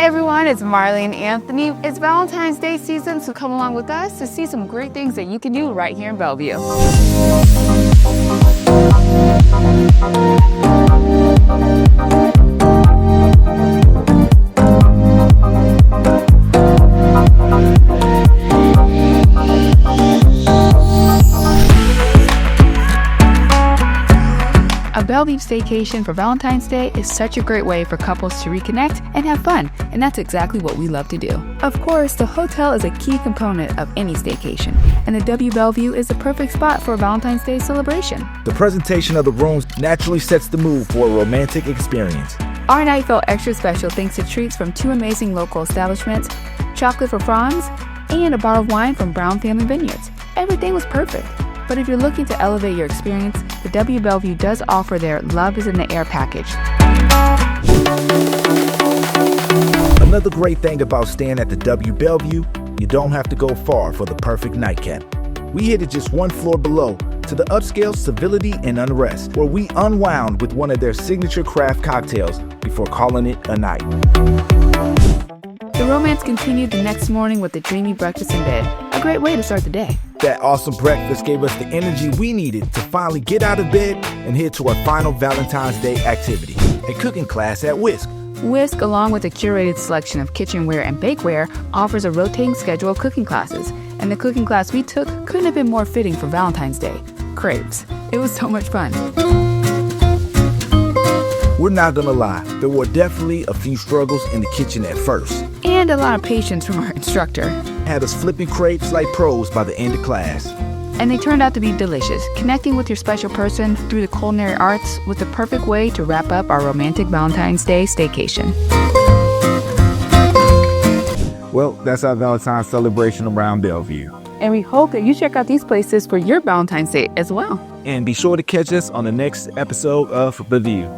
Hi everyone, it's Marlie Anthony. It's Valentine's Day season, so come along with us to see some great things that you can do right here in Bellevue. A Bellevue staycation for Valentine's Day is such a great way for couples to reconnect and have fun, and that's exactly what we love to do. Of course, the hotel is a key component of any staycation, and the W Bellevue is the perfect spot for a Valentine's Day celebration. The presentation of the rooms naturally sets the mood for a romantic experience. Our night felt extra special thanks to treats from 2 amazing local establishments, chocolate for Franz, and a bottle of wine from Brown Family Vineyards. Everything was perfect. But if you're looking to elevate your experience, the W Bellevue does offer their Love is in the Air package. Another great thing about staying at the W Bellevue, you don't have to go far for the perfect nightcap. We hit it just 1 floor below to the upscale Civility and Unrest, where we unwound with one of their signature craft cocktails before calling it a night. The romance continued the next morning with a dreamy breakfast in bed, a great way to start the day. That awesome breakfast gave us the energy we needed to finally get out of bed and head to our final Valentine's Day activity, a cooking class at Whisk. Whisk, along with a curated selection of kitchenware and bakeware, offers a rotating schedule of cooking classes, and the cooking class we took couldn't have been more fitting for Valentine's Day. Crepes. It was so much fun. We're not gonna lie, there were definitely a few struggles in the kitchen at first. And a lot of patience from our instructor. Had us flipping crepes like pros by the end of class. And they turned out to be delicious. Connecting with your special person through the culinary arts was the perfect way to wrap up our romantic Valentine's Day staycation. Well, that's our Valentine's celebration around Bellevue. And we hope that you check out these places for your Valentine's Day as well. And be sure to catch us on the next episode of Bellevue.